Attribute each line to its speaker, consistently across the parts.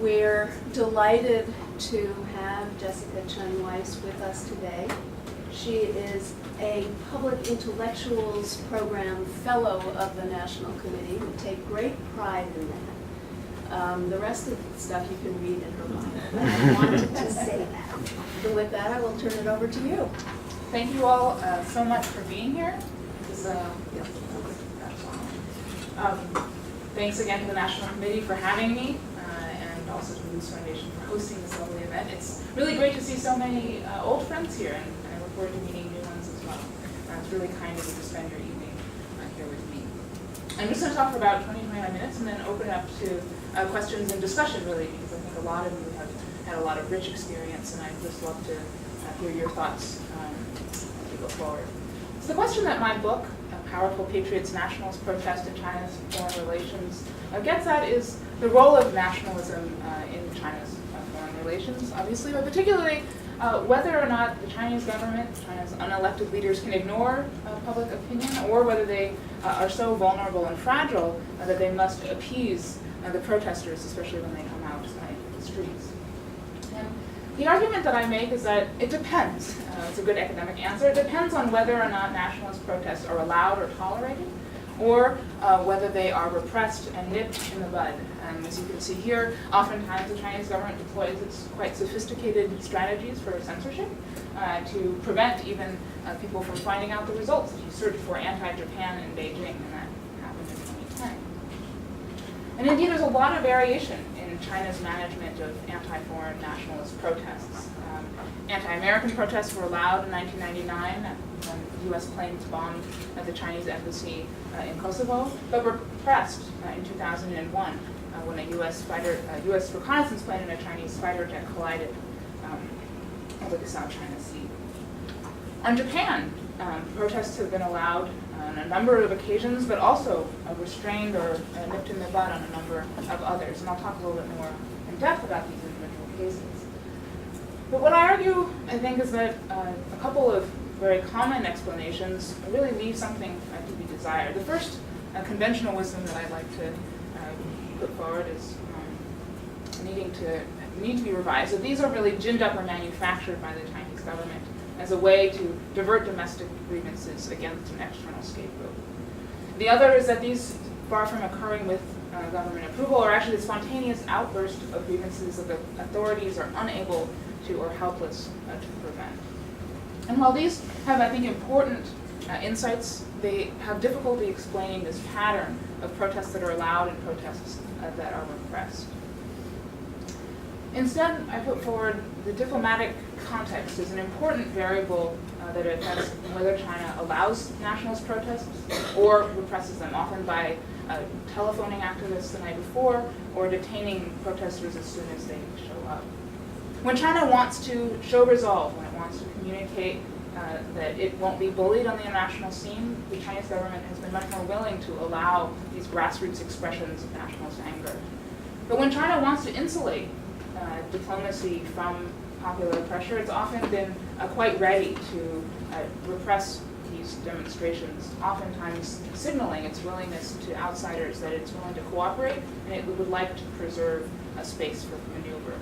Speaker 1: We're delighted to have Jessica Chen Weiss with us today. She is a Public Intellectuals Program Fellow of the National Committee. We take great pride in that. The rest of the stuff you can read in her bio. But I wanted to say that. So with that, I will turn it over to you.
Speaker 2: Thank you all so much for being here. Thanks again to the National Committee for having me, and also to the Loose Foundation for hosting this lovely event. It's really great to see so many old friends here, and I look forward to meeting new ones as well. It's really kind of you to spend your evening here with me. I'm just going to talk for about 20-25 minutes and then open it up to questions and discussion, really, because I think a lot of you have had a lot of rich experience, and I'd just love to hear your thoughts as we go forward. So the question that my book, Powerful Patriots, Nationalist Protest in China's Foreign Relations, gets at is the role of nationalism in China's foreign relations, obviously, but particularly whether or not the Chinese government, China's unelected leaders, can ignore public opinion, or whether they are so vulnerable and fragile that they must appease the protesters, especially when they come out in the streets. And the argument that I make is that it depends. It's a good academic answer. It depends on whether or not nationalist protests are allowed or tolerated, or whether they are repressed and nipped in the bud. And as you can see here, oftentimes the Chinese government deploys its quite sophisticated strategies for censorship to prevent even people from finding out the results. If you search for anti-Japan in Beijing, and that happened in 2010. And indeed, there's a lot of variation in China's management of anti-foreign nationalist protests. Anti-American protests were allowed in 1999 when U.S. planes bombed the Chinese embassy in Kosovo, but repressed in 2001 when a U.S. reconnaissance plane and a Chinese fighter jet collided over the South China Sea. On Japan, protests have been allowed on a number of occasions, but also restrained or nipped in the bud on a number of others. And I'll talk a little bit more in depth about these individual cases. But what I argue, I think, is that a couple of very common explanations really leave something to be desired. The first conventional wisdom that I'd like to put forward is need to be revised. So these are really ginned up or manufactured by the Chinese government as a way to divert domestic grievances against an external scapegoat. The other is that these, far from occurring with government approval, are actually the spontaneous outburst of grievances that the authorities are unable to or helpless to prevent. And while these have, I think, important insights, they have difficulty explaining this pattern of protests that are allowed and protests that are repressed. Instead, I put forward the diplomatic context as an important variable that affects whether China allows nationalist protests or represses them, often by telephoning activists the night before or detaining protesters as soon as they show up. When China wants to show resolve, when it wants to communicate that it won't be bullied on the international scene, the Chinese government has been much more willing to allow these grassroots expressions of nationalist anger. But when China wants to insulate diplomacy from popular pressure, it's often been quite ready to repress these demonstrations, oftentimes signaling its willingness to outsiders that it's willing to cooperate and it would like to preserve a space for maneuver.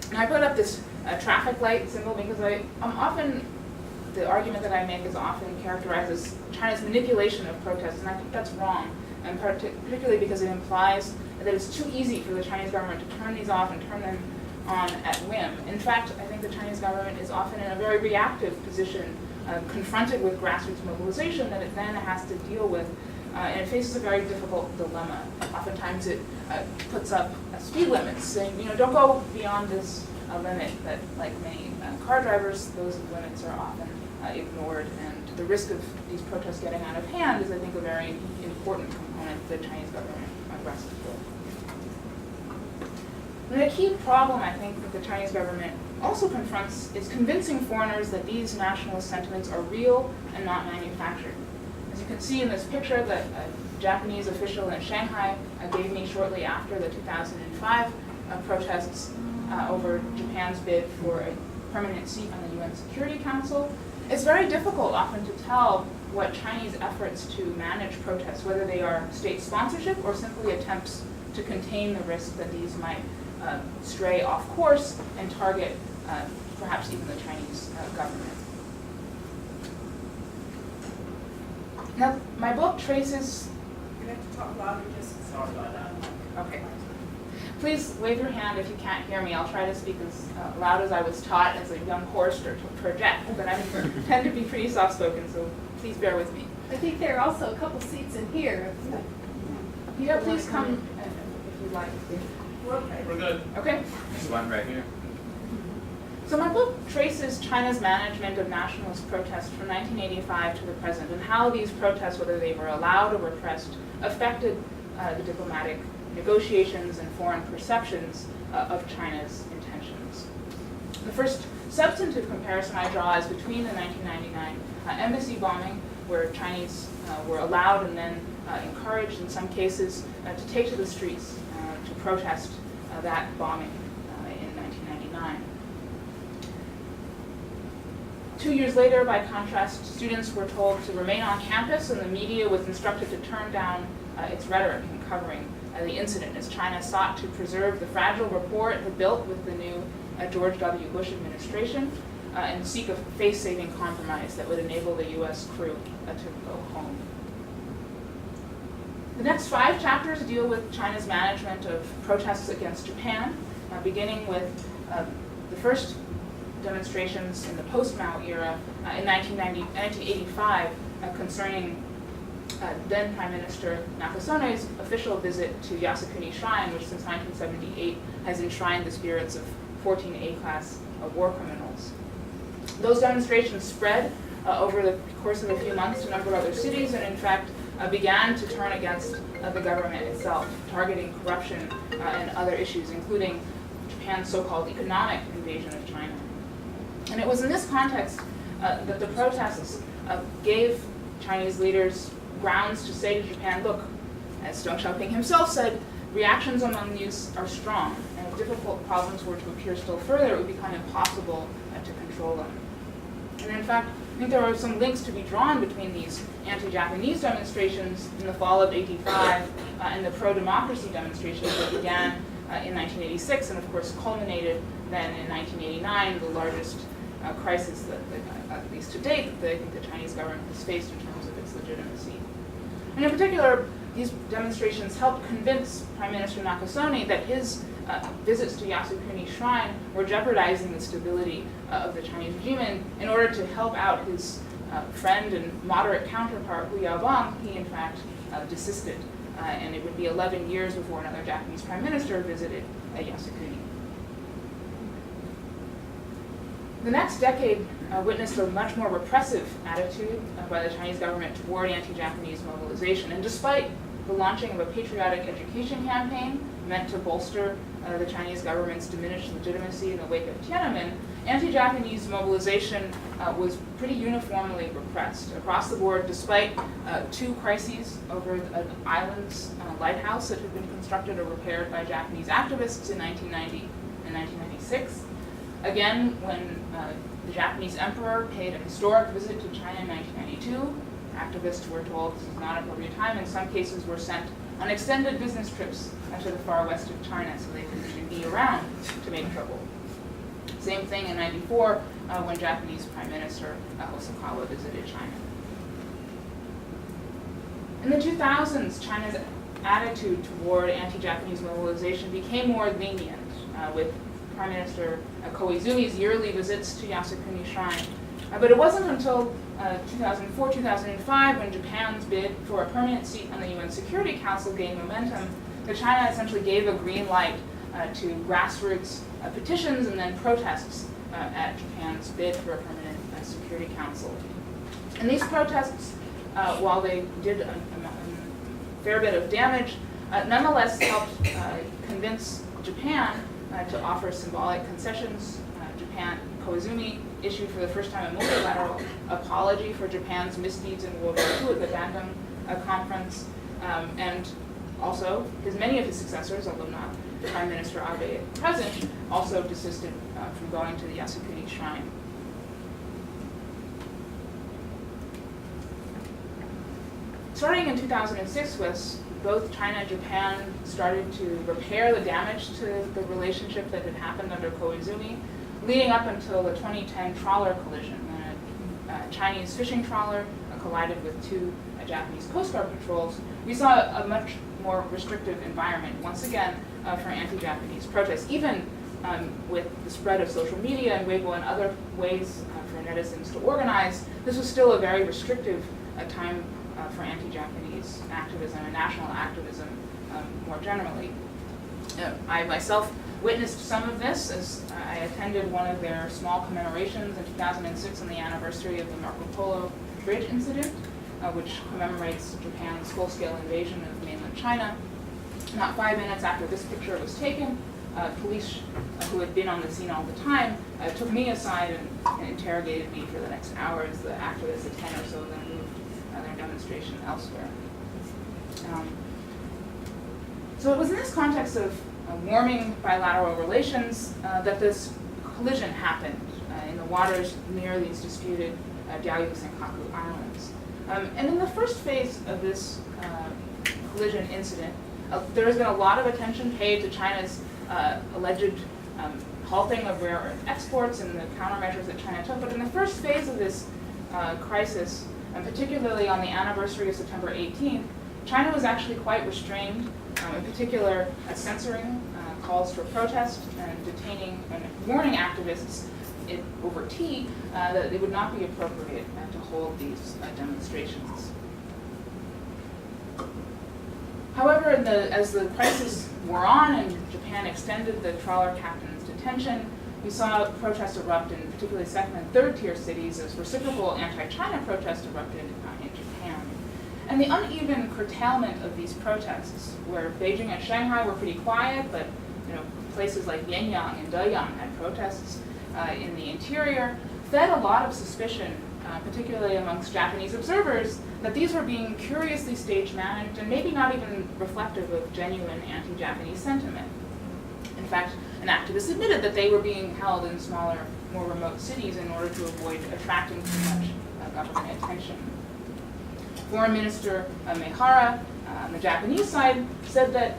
Speaker 2: And I put up this traffic light symbol because the argument that I make is often characterized as China's manipulation of protests, and I think that's wrong, and particularly because it implies that it's too easy for the Chinese government to turn these off and turn them on at whim. In fact, I think the Chinese government is often in a very reactive position, confronted with grassroots mobilization that it then has to deal with, and it faces a very difficult dilemma. Oftentimes it puts up speed limits, saying, don't go beyond this limit, but like many car drivers, those limits are often ignored, and the risk of these protests getting out of hand is, I think, a very important component that the Chinese government wrestles with. And the key problem, I think, that the Chinese government also confronts is convincing foreigners that these nationalist sentiments are real and not manufactured. As you can see in this picture that a Japanese official in Shanghai gave me shortly after the 2005 protests over Japan's bid for a permanent seat on the UN Security Council, it's very difficult often to tell what Chinese efforts to manage protests, whether they are state sponsorship or simply attempts to contain the risk that these might stray off course and target perhaps even the Chinese government. Now, my book traces...
Speaker 3: You have to talk louder, just sorry about that.
Speaker 2: Okay. Please wave your hand if you can't hear me. I'll try to speak as loud as I was taught as a young chorister to project, but I tend to be pretty soft-spoken, so please bear with me.
Speaker 1: I think there are also a couple seats in here.
Speaker 2: Yeah, please come if you'd like.
Speaker 3: We're good.
Speaker 2: Okay.
Speaker 4: There's one right here.
Speaker 2: So my book traces China's management of nationalist protest from 1985 to the present, and how these protests, whether they were allowed or repressed, affected the diplomatic negotiations and foreign perceptions of China's intentions. The first substantive comparison I draw is between the 1999 embassy bombing, where Chinese were allowed and then encouraged in some cases to take to the streets to protest that bombing in 1999. 2 years later, by contrast, students were told to remain on campus, and the media was instructed to turn down its rhetoric in covering the incident, as China sought to preserve the fragile rapport it had built with the new George W. Bush administration and seek a face-saving compromise that would enable the U.S. crew to go home. The next 5 chapters deal with China's management of protests against Japan, beginning with the first demonstrations in the post-Mao era in 1985 concerning then Prime Minister Nakasone's official visit to Yasukuni Shrine, which since 1978 has enshrined the spirits of 14 A-class war criminals. Those demonstrations spread over the course of a few months to a number of other cities, and in fact began to turn against the government itself, targeting corruption and other issues, including Japan's so-called economic invasion of China. And it was in this context that the protests gave Chinese leaders grounds to say to Japan, look, as Deng Xiaoping himself said, reactions among youth are strong, and if difficult problems were to appear still further, it would become impossible to control them. And in fact, I think there are some links to be drawn between these anti-Japanese demonstrations in the fall of '85 and the pro-democracy demonstrations that began in 1986, and of course culminated then in 1989, the largest crisis that, at least to date, that I think the Chinese government has faced in terms of its legitimacy. And in particular, these demonstrations helped convince Prime Minister Nakasone that his visits to Yasukuni Shrine were jeopardizing the stability of the Chinese regime. In order to help out his friend and moderate counterpart, Hu Yaobang, he in fact desisted. And it would be 11 years before another Japanese prime minister visited Yasukuni. The next decade witnessed a much more repressive attitude by the Chinese government toward anti-Japanese mobilization. And despite the launching of a patriotic education campaign meant to bolster the Chinese government's diminished legitimacy in the wake of Tiananmen, anti-Japanese mobilization was pretty uniformly repressed across the board, despite 2 crises over an island's lighthouse that had been constructed or repaired by Japanese activists in 1990 and 1996. Again, when the Japanese emperor paid a historic visit to China in 1992, activists were told this is not an appropriate time. In some cases were sent on extended business trips to the far west of China so they could actually be around to make trouble. Same thing in '94 when Japanese Prime Minister Hosokawa visited China. In the 2000s, China's attitude toward anti-Japanese mobilization became more lenient, with Prime Minister Koizumi's yearly visits to Yasukuni Shrine. But it wasn't until 2004-2005, when Japan's bid for a permanent seat on the UN Security Council gained momentum, that China essentially gave a green light to grassroots petitions and then protests at Japan's bid for a permanent Security Council. And these protests, while they did a fair bit of damage, nonetheless helped convince Japan to offer symbolic concessions. Koizumi issued for the first time a multilateral apology for Japan's misdeeds in World War II at the Bandung Conference, and also many of his successors, although not Prime Minister Abe at present, also desisted from going to the Yasukuni Shrine. Starting in 2006 both China and Japan started to repair the damage to the relationship that had happened under Koizumi, leading up until the 2010 trawler collision, when a Chinese fishing trawler collided with two Japanese Coast Guard patrols. We saw a much more restrictive environment, once again, for anti-Japanese protests, even with the spread of social media and Weibo and other ways for netizens to organize. This was still a very restrictive time for anti-Japanese activism and national activism more generally. I myself witnessed some of this as I attended one of their small commemorations in 2006 on the anniversary of the Marco Polo Bridge incident, which commemorates Japan's full-scale invasion of mainland China. Not 5 minutes after this picture was taken, police who had been on the scene all the time took me aside and interrogated me for the next hour as the activists of 10 or so then moved their demonstration elsewhere. So it was in this context of warming bilateral relations that this collision happened in the waters near these disputed Diaoyu Senkaku Islands. And in the first phase of this collision incident, there has been a lot of attention paid to China's alleged halting of rare earth exports and the countermeasures that China took. But in the first phase of this crisis, and particularly on the anniversary of September 18th, China was actually quite restrained, in particular censoring calls for protest and detaining and warning activists over tea that it would not be appropriate to hold these demonstrations. However, as the crisis wore on and Japan extended the trawler captain's detention, we saw protests erupt in particularly second and third tier cities as reciprocal anti-China protests erupted in Japan. And the uneven curtailment of these protests, where Beijing and Shanghai were pretty quiet, but places like Yan'an and Deyang had protests in the interior, fed a lot of suspicion, particularly amongst Japanese observers, that these were being curiously stage-managed and maybe not even reflective of genuine anti-Japanese sentiment. In fact, an activist admitted that they were being held in smaller, more remote cities in order to avoid attracting too much government attention. Foreign Minister Mehara on the Japanese side said that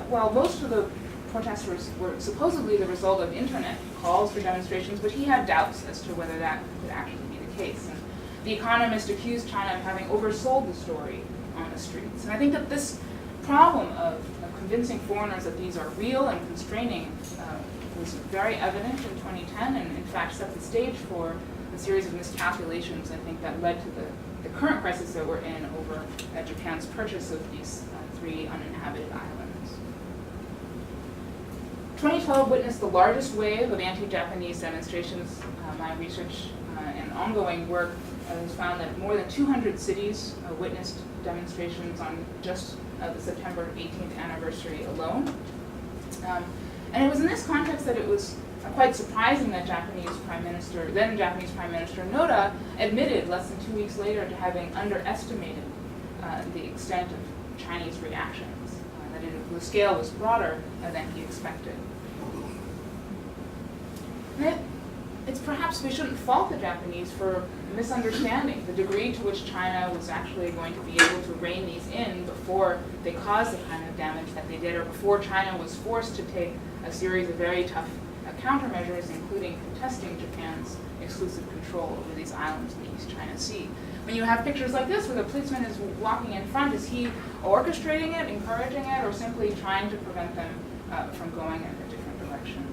Speaker 2: while most of the protests were supposedly the result of internet calls for demonstrations, but he had doubts as to whether that could actually be the case. And The Economist accused China of having oversold the story on the streets. And I think that this problem of convincing foreigners that these are real and constraining was very evident in 2010 and in fact set the stage for a series of miscalculations, I think, that led to the current crisis that we're in over Japan's purchase of these 3 uninhabited islands. 2012 witnessed the largest wave of anti-Japanese demonstrations. My research and ongoing work has found that more than 200 cities witnessed demonstrations on just the September 18th anniversary alone. And it was in this context that it was quite surprising that then Japanese Prime Minister Noda admitted less than 2 weeks later to having underestimated the extent of Chinese reactions, that the scale was broader than he expected. And it's perhaps we shouldn't fault the Japanese for misunderstanding the degree to which China was actually going to be able to rein these in before they caused the kind of damage that they did, or before China was forced to take a series of very tough countermeasures, including contesting Japan's exclusive control over these islands in the East China Sea. When you have pictures like this where the policeman is walking in front, is he orchestrating it, encouraging it, or simply trying to prevent them from going in a different direction?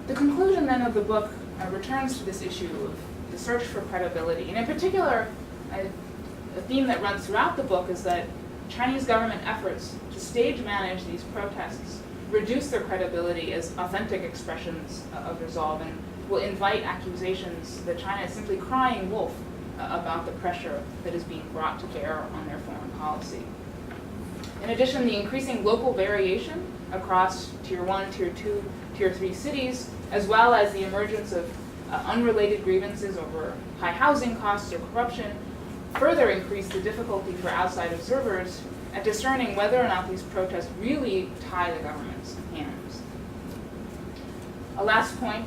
Speaker 2: The conclusion then of the book returns to this issue of the search for credibility. And in particular, a theme that runs throughout the book is that Chinese government efforts to stage manage these protests reduce their credibility as authentic expressions of resolve and will invite accusations that China is simply crying wolf about the pressure that is being brought to bear on their foreign policy. In addition, the increasing local variation across Tier 1, Tier 2, Tier 3 cities, as well as the emergence of unrelated grievances over high housing costs or corruption, further increase the difficulty for outside observers at discerning whether or not these protests really tie the government's hands. A last point,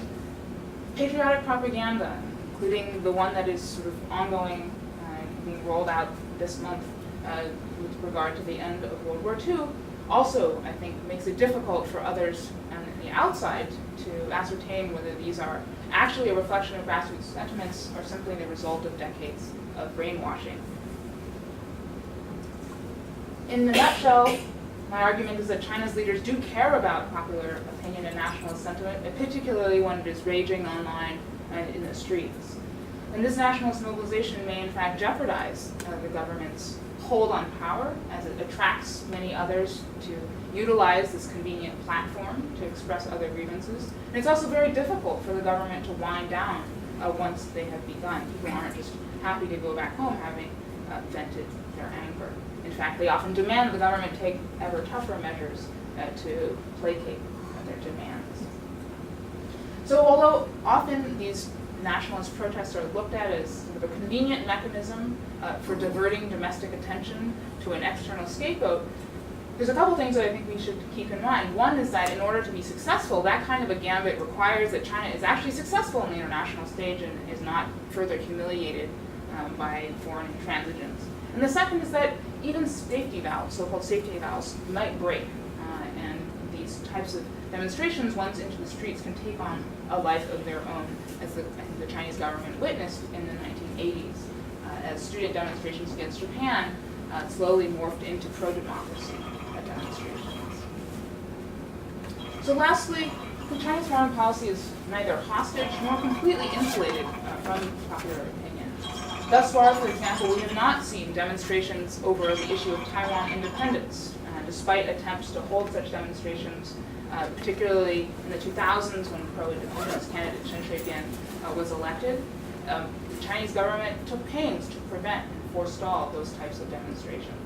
Speaker 2: patriotic propaganda, including the one that is sort of ongoing, being rolled out this month with regard to the end of World War II also, I think, makes it difficult for others on the outside to ascertain whether these are actually a reflection of grassroots sentiments or simply the result of decades of brainwashing. In a nutshell, my argument is that China's leaders do care about popular opinion and nationalist sentiment, particularly when it is raging online and in the streets. And this nationalist mobilization may in fact jeopardize the government's hold on power as it attracts many others to utilize this convenient platform to express other grievances. And it's also very difficult for the government to wind down once they have begun. People aren't just happy to go back home having vented their anger. In fact, they often demand the government take ever tougher measures to placate their demands. So although often these nationalist protests are looked at as sort of a convenient mechanism for diverting domestic attention to an external scapegoat, there's a couple things that I think we should keep in mind. One is that in order to be successful, that kind of a gambit requires that China is actually successful on the international stage and is not further humiliated by foreign intransigence. And the second is that even safety valves, so-called safety valves, might break, and these types of demonstrations, once into the streets, can take on a life of their own, as I think the Chinese government witnessed in the 1980s, as student demonstrations against Japan slowly morphed into pro-democracy demonstrations. So lastly, the Chinese foreign policy is neither hostage nor completely insulated from popular opinion. Thus far, for example, we have not seen demonstrations over the issue of Taiwan independence, despite attempts to hold such demonstrations, particularly in the 2000s when pro-independence candidate Chen Weiss was elected. The Chinese government took pains to prevent and forestall those types of demonstrations.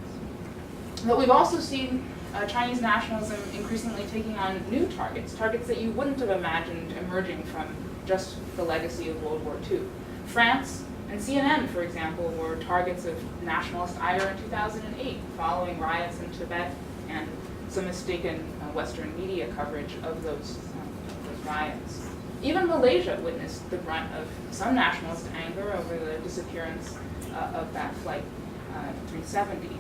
Speaker 2: But we've also seen Chinese nationalism increasingly taking on new targets that you wouldn't have imagined emerging from just the legacy of World War II. France and CNN, for example, were targets of nationalist ire in 2008, following riots in Tibet and some mistaken Western media coverage of those riots. Even Malaysia witnessed the brunt of some nationalist anger over the disappearance of that flight 370.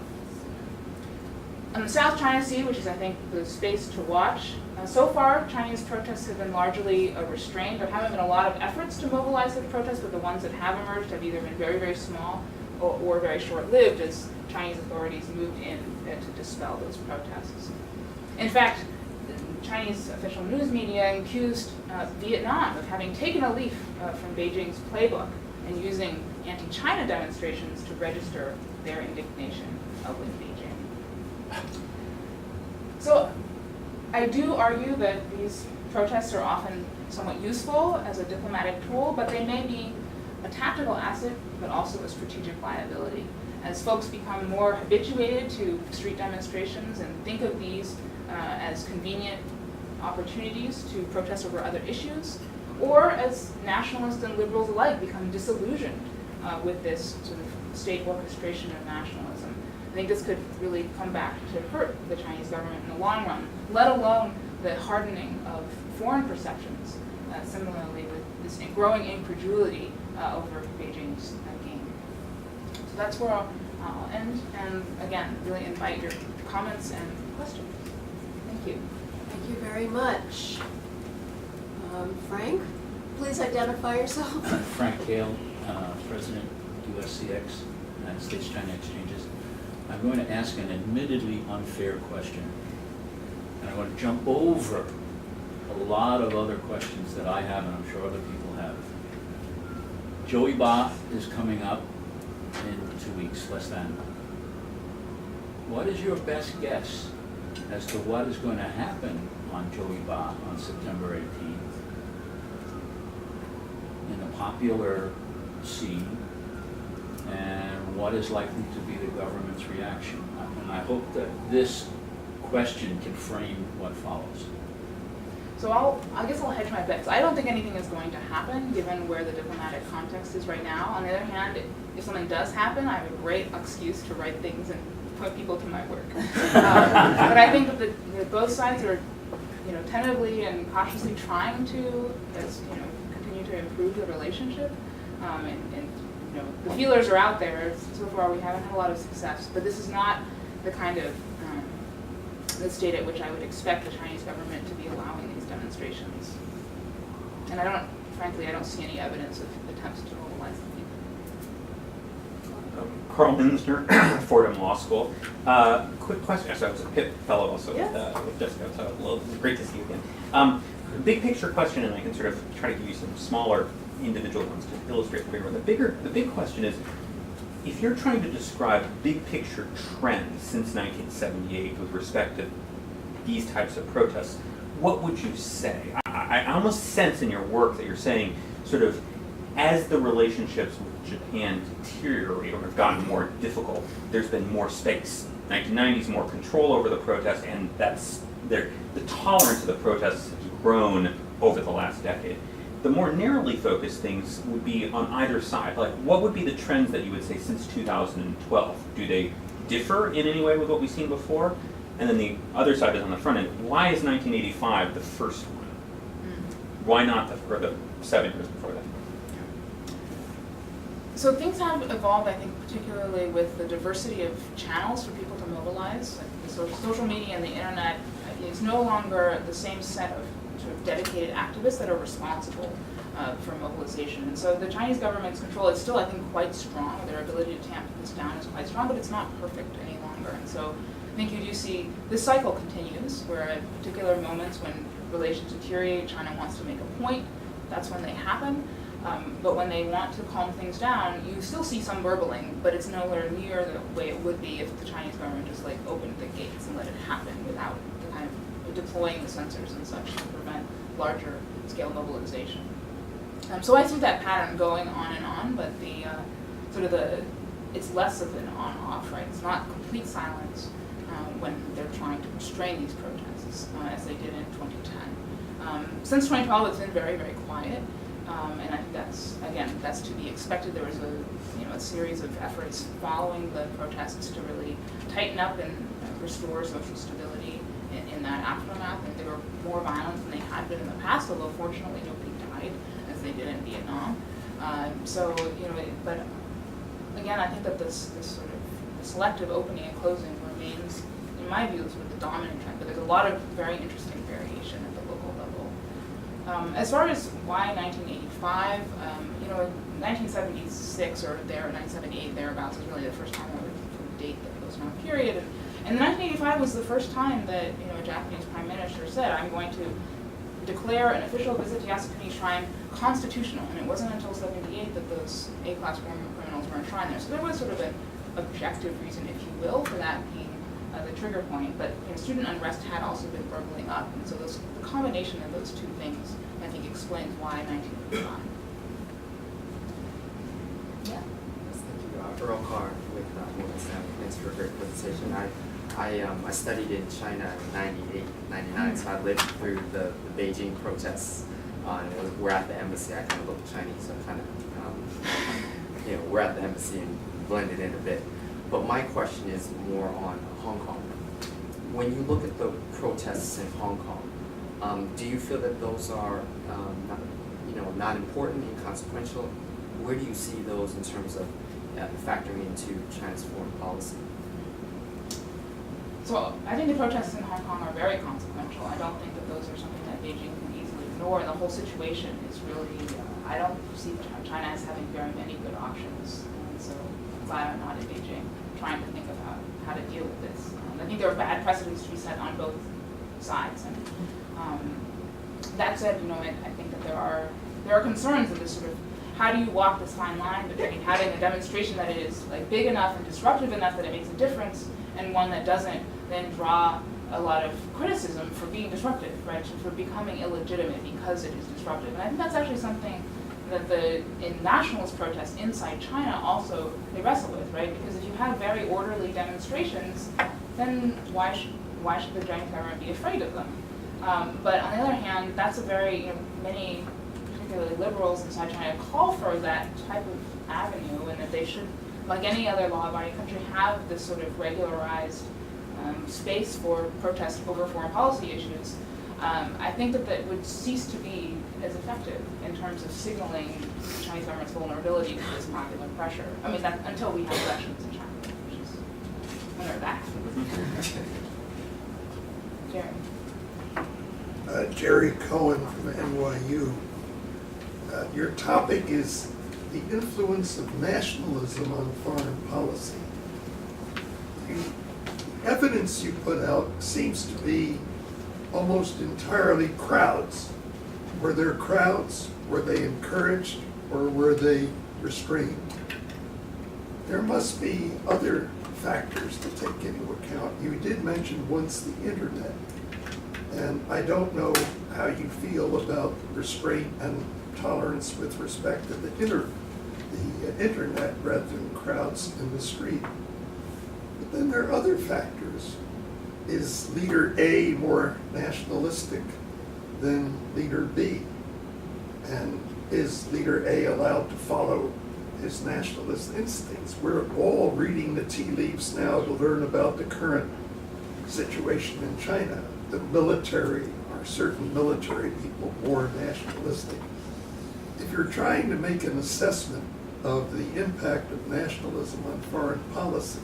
Speaker 2: On the South China Sea, which is, I think, the space to watch, so far Chinese protests have been largely restrained. There haven't been a lot of efforts to mobilize the protests, but the ones that have emerged have either been very, very small or very short-lived as Chinese authorities moved in to dispel those protests. In fact, Chinese official news media accused Vietnam of having taken a leaf from Beijing's playbook and using anti-China demonstrations to register their indignation with Beijing. So I do argue that these protests are often somewhat useful as a diplomatic tool, but they may be a tactical asset, but also a strategic liability. As folks become more habituated to street demonstrations and think of these as convenient opportunities to protest over other issues, or as nationalists and liberals alike become disillusioned with this sort of state orchestration of nationalism, I think this could really come back to hurt the Chinese government in the long run, let alone the hardening of foreign perceptions, similarly with this growing incredulity over Beijing's game. So that's where I'll end, and again, really invite your comments and questions. Thank you.
Speaker 1: Thank you very much. Frank, please identify yourself.
Speaker 4: Frank Hale, President of USCX, United States China Exchanges. I'm going to ask an admittedly unfair question, and I'm going to jump over a lot of other questions that I have, and I'm sure other people have. Joey Ba is coming up in 2 weeks, less than. What is your best guess as to what is going to happen on Joey Ba on September 18th in the popular scene, and what is likely to be the government's reaction? And I hope that this question can frame what follows.
Speaker 2: So I guess I'll hedge my bets. I don't think anything is going to happen given where the diplomatic context is right now. On the other hand, if something does happen, I have a great excuse to write things and put people to my work. But I think that both sides are, tentatively and cautiously trying to, continue to improve the relationship, and the feelers are out there. So far, we haven't had a lot of success, but this is not the kind of the state at which I would expect the Chinese government to be allowing these demonstrations. And frankly, I don't see any evidence of attempts to mobilize the people.
Speaker 5: Carl Minsner, Fordham Law School. Quick question. Actually, I was a Pitt fellow also with Jessica, so great to see you again. Big picture question, and I can sort of try to give you some smaller individual ones to illustrate the bigger one. The big question is, if you're trying to describe big picture trends since 1978 with respect to these types of protests, what would you say? I almost sense in your work that you're saying sort of as the relationships with Japan deteriorate or have gotten more difficult, there's been more space. 1990s, more control over the protest, and the tolerance of the protests has grown over the last decade. The more narrowly focused things would be on either side. Like, what would be the trends that you would say since 2012? Do they differ in any way with what we've seen before? And then the other side is on the front end. Why is 1985 the first one? Why not the 7 years before that?
Speaker 2: So things have evolved, I think, particularly with the diversity of channels for people to mobilize. Like the social media and the internet is no longer the same set of sort of dedicated activists that are responsible for mobilization. And so the Chinese government's control is still, I think, quite strong. Their ability to tamp this down is quite strong, but it's not perfect any longer. And so I think you do see this cycle continues, where at particular moments when relations deteriorate, China wants to make a point, that's when they happen. But when they want to calm things down, you still see some burbling, but it's nowhere near the way it would be if the Chinese government just like opened the gates and let it happen without the kind of deploying the censors and such to prevent larger scale mobilization. So I see that pattern going on and on, but it's less of an on-off, right? It's not complete silence when they're trying to restrain these protests, as they did in 2010. Since 2012, it's been very, very quiet. And I think that's to be expected. There was a series of efforts following the protests to really tighten up and restore social stability in that aftermath. And they were more violent than they had been in the past, although fortunately nobody died as they did in Vietnam. But again, I think that this sort of selective opening and closing remains, in my view, sort of the dominant trend. But there's a lot of very interesting variation at the local level. As far as why 1985, in 1976 or 1978 thereabouts is really the first time I would date the post-war period. And 1985 was the first time that a Japanese prime minister said, "I'm going to declare an official visit to Yasukuni Shrine constitutional." And it wasn't until '78 that those A-class war criminals were enshrined there. So there was sort of an objective reason, if you will, for that being the trigger point. But student unrest had also been burbling up, and so the combination of those two things, I think, explains why 1985. Yeah.
Speaker 6: Thank you, Earl Carr with Morgan Stanley. Thanks for a great presentation. I studied in China in 98, 99, so I lived through the Beijing protests. We're at the embassy. I kind of look Chinese, so I kind of, we're at the embassy and blended in a bit. But my question is more on Hong Kong. When you look at the protests in Hong Kong, do you feel that those are, not important, inconsequential? Where do you see those in terms of factoring into China's foreign policy?
Speaker 2: So I think the protests in Hong Kong are very consequential. I don't think that those are something that Beijing can easily ignore. And the whole situation is really, I don't see China as having very many good options. And so I'm glad I'm not in Beijing trying to think about how to deal with this. I think there are bad precedents to be set on both sides. And that said, I think that there are concerns of this sort of, how do you walk this fine line between having a demonstration that is like big enough and disruptive enough that it makes a difference, and one that doesn't then draw a lot of criticism for being disruptive, right? For becoming illegitimate because it is disruptive. And I think that's actually something that in nationalist protests inside China also they wrestle with, right? Because if you have very orderly demonstrations, then why should the Chinese government be afraid of them? But on the other hand, that's a very, many particularly liberals inside China call for that type of avenue, and that they should, like any other law-abiding country, have this sort of regularized space for protest over foreign policy issues. I think that would cease to be as effective in terms of signaling the Chinese government's vulnerability to this popular pressure. I mean, that, until we have elections in China, which is when they're back. Jerry.
Speaker 7: Jerry Cohen from NYU. Your topic is the influence of nationalism on foreign policy. The evidence you put out seems to be almost entirely crowds. Were there crowds? Were they encouraged or were they restrained? There must be other factors to take into account. You did mention once the internet, and I don't know how you feel about restraint and tolerance with respect to the internet rather than crowds in the street. But then there are other factors. Is leader A more nationalistic than leader B? And is leader A allowed to follow his nationalist instincts? We're all reading the tea leaves now to learn about the current situation in China. The military, or certain military people, more nationalistic. If you're trying to make an assessment of the impact of nationalism on foreign policy,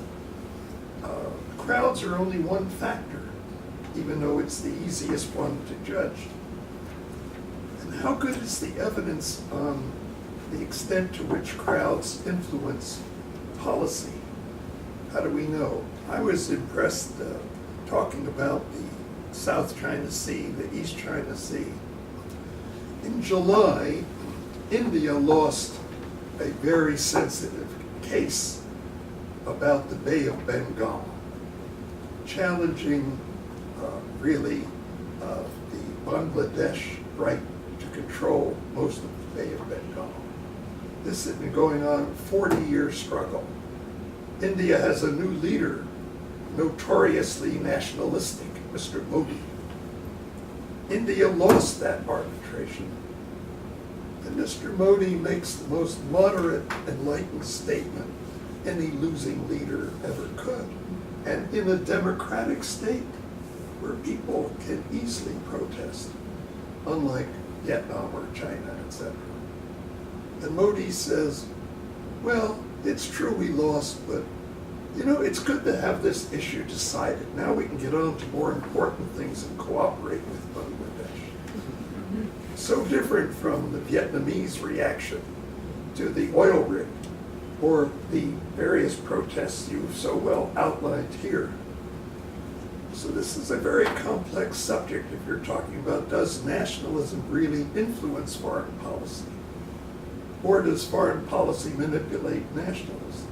Speaker 7: crowds are only one factor, even though it's the easiest one to judge. And how good is the evidence on the extent to which crowds influence policy? How do we know? I was impressed talking about the South China Sea, the East China Sea. In July, India lost a very sensitive case about the Bay of Bengal, challenging really the Bangladesh right to control most of the Bay of Bengal. This had been going on a 40-year struggle. India has a new leader, notoriously nationalistic, Mr. Modi. India lost that arbitration. And Mr. Modi makes the most moderate, enlightened statement any losing leader ever could. And in a democratic state where people can easily protest, unlike Vietnam or China, etc. And Modi says, well, it's true we lost, but you know, it's good to have this issue decided. Now we can get on to more important things and cooperate with Bangladesh. So different from the Vietnamese reaction to the oil rig or the various protests you've so well outlined here. So this is a very complex subject if you're talking about, does nationalism really influence foreign policy? Or does foreign policy manipulate nationalism?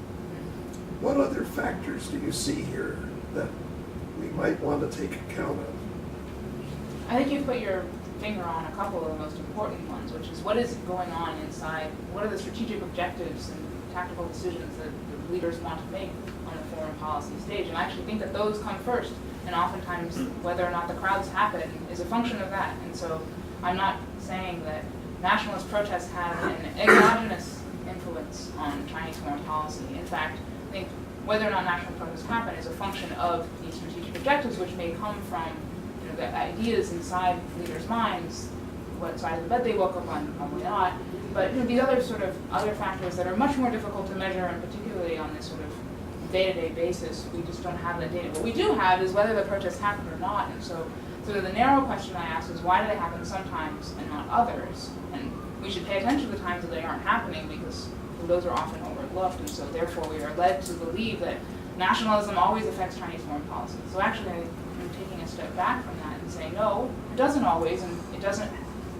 Speaker 7: What other factors do you see here that we might want to take account of?
Speaker 2: I think you put your finger on a couple of the most important ones, which is what is going on inside, what are the strategic objectives and tactical decisions that the leaders want to make on the foreign policy stage. And I actually think that those come first, and oftentimes whether or not the crowds happen is a function of that. And so I'm not saying that nationalist protests have an exogenous influence on Chinese foreign policy. In fact, I think whether or not national protests happen is a function of these strategic objectives, which may come from the ideas inside leaders' minds, what side of the bed they woke up on, probably not. But these other sort of other factors that are much more difficult to measure, and particularly on this sort of day-to-day basis, we just don't have that data. What we do have is whether the protests happen or not. And so sort of the narrow question I ask is why do they happen sometimes and not others? And we should pay attention to the times that they aren't happening because those are often overlooked. And so therefore we are led to believe that nationalism always affects Chinese foreign policy. So actually I'm taking a step back from that and saying, no, it doesn't always, and it doesn't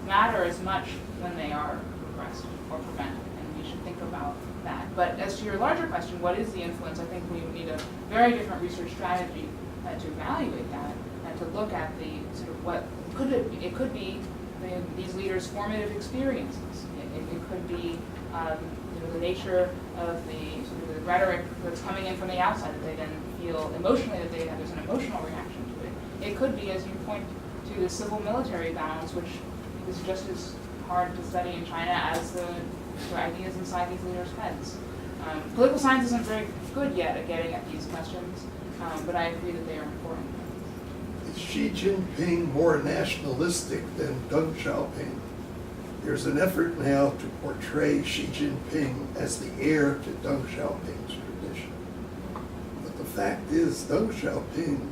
Speaker 2: matter as much when they are repressed or prevented, and we should think about that. But as to your larger question, what is the influence? I think we need a very different research strategy to evaluate that and to look at the sort of what could it be? It could be these leaders' formative experiences. It could be the nature of the sort of the rhetoric that's coming in from the outside that they then feel emotionally that there's an emotional reaction to it. It could be, as you point to, the civil-military balance, which is just as hard to study in China as the ideas inside these leaders' heads. Political science isn't very good yet at getting at these questions, but I agree that they are important.
Speaker 7: Is Xi Jinping more nationalistic than Deng Xiaoping? There's an effort now to portray Xi Jinping as the heir to Deng Xiaoping's tradition. But the fact is, Deng Xiaoping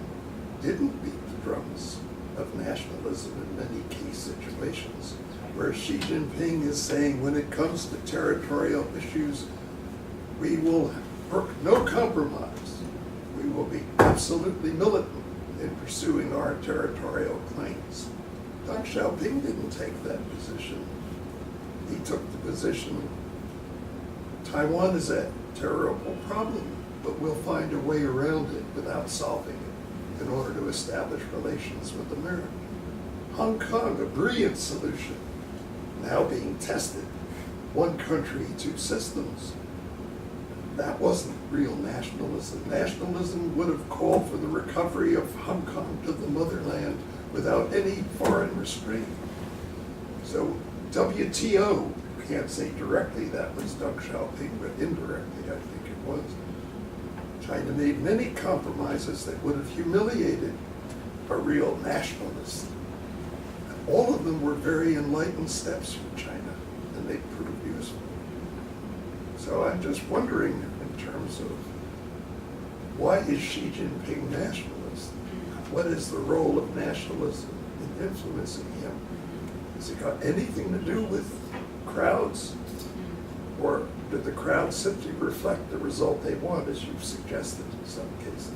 Speaker 7: didn't beat the drums of nationalism in many key situations, where Xi Jinping is saying when it comes to territorial issues, we will brook no compromise. We will be absolutely militant in pursuing our territorial claims. Deng Xiaoping didn't take that position. He took the position, Taiwan is a terrible problem, but we'll find a way around it without solving it in order to establish relations with America. Hong Kong, a brilliant solution, now being tested. One country, two systems. That wasn't real nationalism. Nationalism would have called for the recovery of Hong Kong to the motherland without any foreign restraint. So WTO, can't say directly that was Deng Xiaoping, but indirectly I think it was. China made many compromises that would have humiliated a real nationalist. All of them were very enlightened steps for China, and they proved useful. So I'm just wondering in terms of why is Xi Jinping nationalist? What is the role of nationalism in influencing him? Has it got anything to do with crowds? Or did the crowd simply reflect the result they want, as you've suggested in some cases?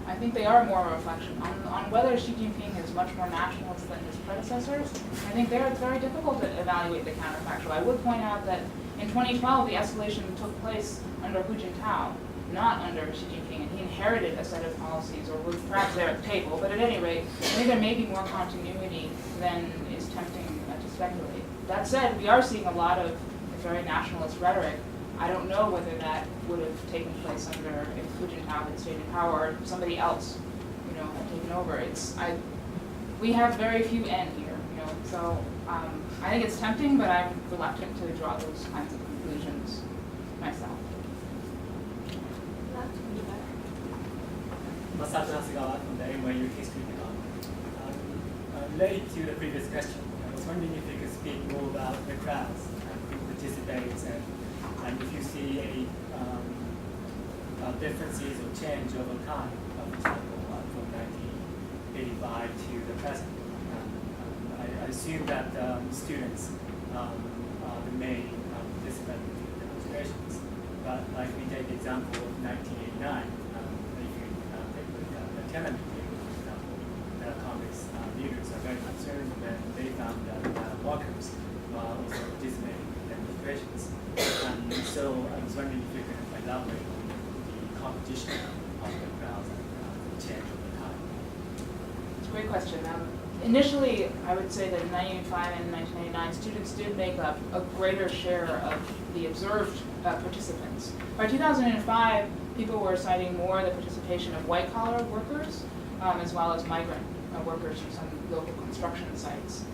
Speaker 2: I think they are more a reflection. On whether Xi Jinping is much more nationalist than his predecessors, I think there it's very difficult to evaluate the counterfactual. I would point out that in 2012, the escalation took place under Hu Jintao, not under Xi Jinping, and he inherited a set of policies, or was perhaps there at the table, but at any rate, I think there may be more continuity than is tempting to speculate. That said, we are seeing a lot of very nationalist rhetoric. I don't know whether that would have taken place under if Hu Jintao had stayed in power or somebody else, had taken over. We have very few end here, so I think it's tempting, but I'm reluctant to draw those kinds of conclusions myself.
Speaker 8: Masato Hasegawa from the NYU History Department. Related to the previous question, I was wondering if you could speak more about the crowds and who participates, and if you see any differences or change over time, for example, from 1985 to the present. I assume that students are the main participants in demonstrations, but like we take the example of 1989, if you take the Tiananmen Table, for example, the Congress leaders are very concerned when they found that workers also participating in demonstrations. So I was wondering if you could elaborate on the competition of the crowds and the change over time.
Speaker 2: It's a great question. Initially, I would say that in 1985 and 1989, students did make up a greater share of the observed participants. By 2005, people were citing more the participation of white-collar workers, as well as migrant workers from some local construction sites.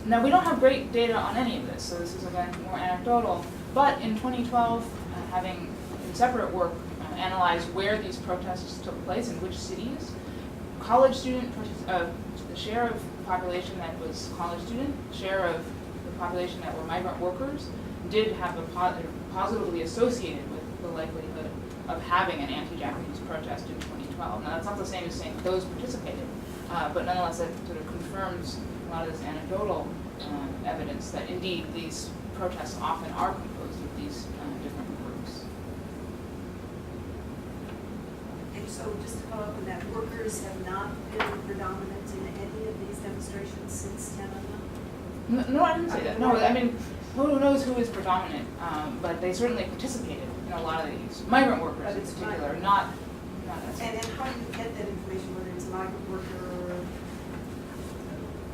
Speaker 2: Now, we don't have great data on any of this, so this is again more anecdotal. But in 2012, having in separate work analyzed where these protests took place in which cities, college student, the share of the population that was college student, share of the population that were migrant workers, did have a positively associated with the likelihood of having an anti-Japanese protest in 2012. Now, that's not the same as saying those participated, but nonetheless, that sort of confirms a lot of this anecdotal evidence that indeed these protests often are composed of these different groups.
Speaker 3: And so just to follow up on that, workers have not been predominant in any of these demonstrations since Tiananmen?
Speaker 2: No, I didn't say that. No, I mean, who knows who is predominant, but they certainly participated in a lot of these. Migrant workers
Speaker 3: But
Speaker 2: in
Speaker 3: it's
Speaker 2: particular,
Speaker 3: migrant.
Speaker 2: not
Speaker 3: And how do you get that information, whether it's a migrant worker or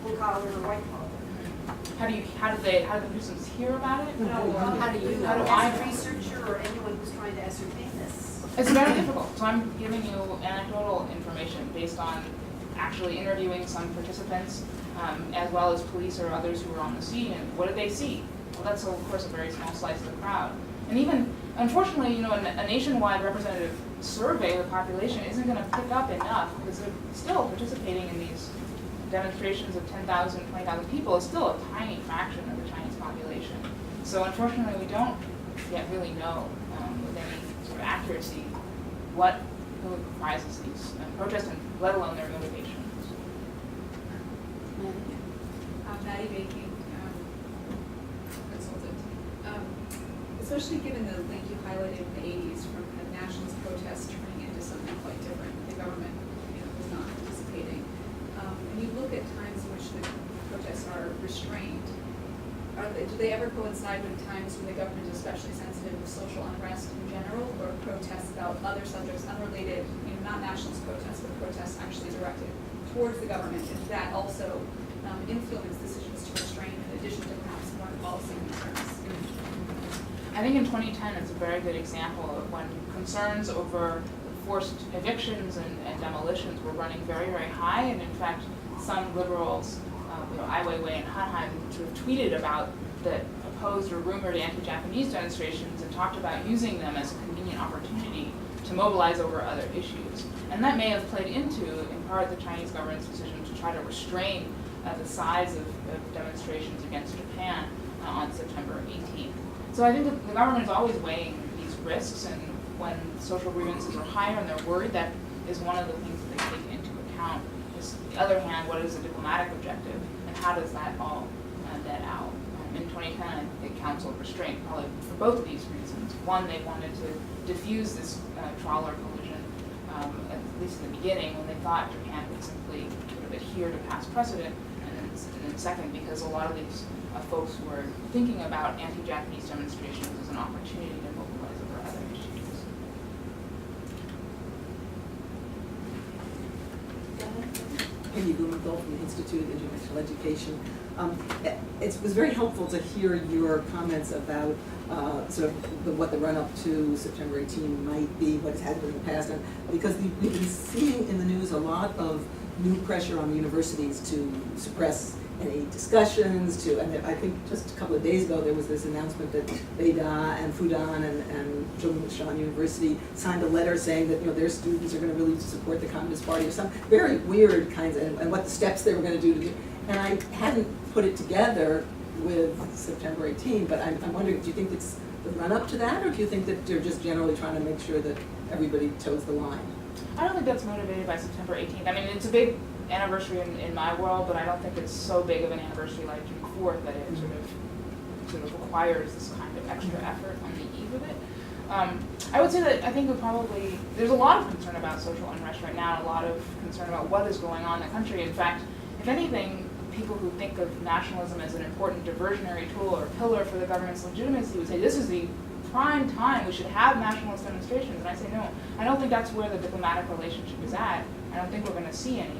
Speaker 3: blue collar or white collar?
Speaker 2: How do the persons hear about it?
Speaker 3: No,
Speaker 1: how do you know?
Speaker 2: How do I
Speaker 3: As a
Speaker 2: know?
Speaker 3: researcher or anyone who's trying to ascertain this?
Speaker 2: It's very difficult. So I'm giving you anecdotal information based on actually interviewing some participants, as well as police or others who were on the scene. And what did they see? Well, that's of course a very small slice of the crowd. And even, unfortunately, a nationwide representative survey of the population isn't going to pick up enough, because they're still participating in these demonstrations of 10,000, 20,000 people is still a tiny fraction of the Chinese population. So unfortunately, we don't yet really know with any sort of accuracy what really comprises these protests, and let alone their motivations.
Speaker 9: Maddie Baking, consultant. Especially given the link you highlighted in the 80s from kind of nationalist protest turning into something quite different, the government was not participating. When you look at times in which the protests are restrained, do they ever coincide with times when the government is especially sensitive to social unrest in general, or protests about other subjects unrelated, not nationalist protests, but protests actually directed towards the government? And that also influence decisions to restrain in addition to perhaps foreign policy concerns?
Speaker 2: I think in 2010 it's a very good example of when concerns over forced evictions and demolitions were running very, very high, and in fact some liberals, Ai Weiwei and Hanhan, sort of tweeted about the opposed or rumored anti-Japanese demonstrations and talked about using them as a convenient opportunity to mobilize over other issues. And that may have played into, in part, the Chinese government's decision to try to restrain the size of demonstrations against Japan on September 18th. So I think that the government is always weighing these risks, and when social grievances are higher and they're worried, that is one of the things that they take into account. Just, on the other hand, what is the diplomatic objective, and how does that all net out? In 2010, I think counsel restraint, probably for both of these reasons. One, they wanted to diffuse this trawler collision, at least in the beginning, when they thought Japan would simply sort of adhere to past precedent, and then second, because a lot of these folks were thinking about anti-Japanese demonstrations as an opportunity to mobilize over other issues.
Speaker 10: Penny Blumenthal from the Institute of International Education. It was very helpful to hear your comments about sort of what the run-up to September 18 might be, what has happened in the past, and because we've been seeing in the news a lot of new pressure on universities to suppress any discussions, and I think just a couple of days ago there was this announcement that Beida and Fudan and Zhongshan University signed a letter saying that their students are going to really support the Communist Party, or some very weird kinds of, and what the steps they were going to do. And I hadn't put it together with September 18, but I'm wondering, do you think it's the run-up to that, or do you think that they're just generally trying to make sure that everybody toes the line?
Speaker 2: I don't think that's motivated by September 18th. I mean, it's a big anniversary in my world, but I don't think it's so big of an anniversary like June 4th that it sort of requires this kind of extra effort on the eve of it. I would say that I think there's a lot of concern about social unrest right now, a lot of concern about what is going on in the country. In fact, if anything, people who think of nationalism as an important diversionary tool or pillar for the government's legitimacy would say this is the prime time we should have nationalist demonstrations. And I say no, I don't think that's where the diplomatic relationship is at. I don't think we're going to see any.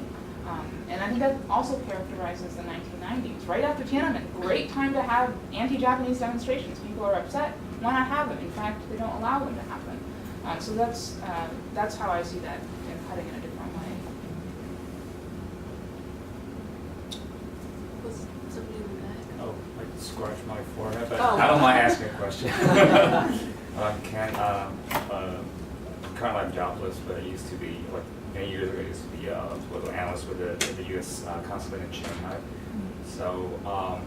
Speaker 2: And I think that also characterizes the 1990s. Right after Tiananmen, great time to have anti-Japanese demonstrations. People are upset. Why not have them? In fact, they don't allow them to happen. So that's how I see that cutting in a different way.
Speaker 1: Was somebody in the back?
Speaker 11: Oh, I scratch my forehead, but
Speaker 1: Oh.
Speaker 11: I don't mind asking a question. Currently I'm jobless, but I used to be, like many years ago, I used to be was an analyst with the U.S. consulate in Shanghai. So,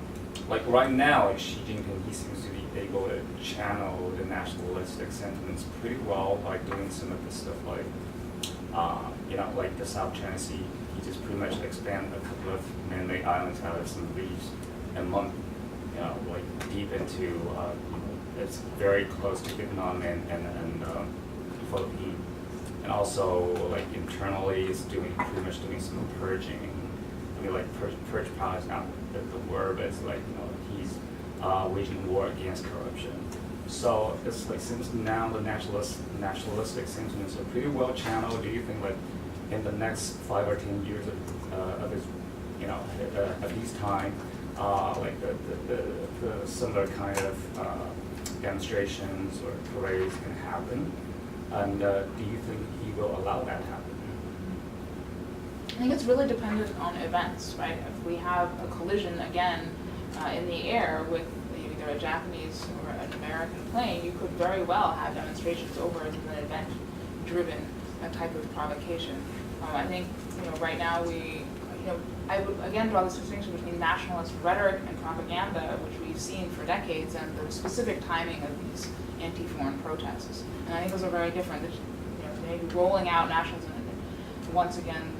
Speaker 11: like right now, like Xi Jinping, he seems to be able to channel the nationalistic sentiments pretty well by doing some of the stuff like, like the South China Sea. He just pretty much expand a couple of man-made islands out of some reefs and lump, like deep into, it's very close to Vietnam and Philippines. And also, like internally, is pretty much doing some purging. I mean, like purge power is not the word, but it's like he's waging war against corruption. So it's like since now the nationalistic sentiments are pretty well channeled. Do you think like in the next 5 or 10 years of his, of his time, like the similar kind of demonstrations or parades can happen? And do you think he will allow that to happen?
Speaker 2: I think it's really dependent on events, right? If we have a collision again in the air with either a Japanese or an American plane, you could very well have demonstrations over an event-driven type of provocation. I think, right now I would again draw this distinction between nationalist rhetoric and propaganda, which we've seen for decades, and the specific timing of these anti-foreign protests. And I think those are very different. Maybe rolling out nationalism once again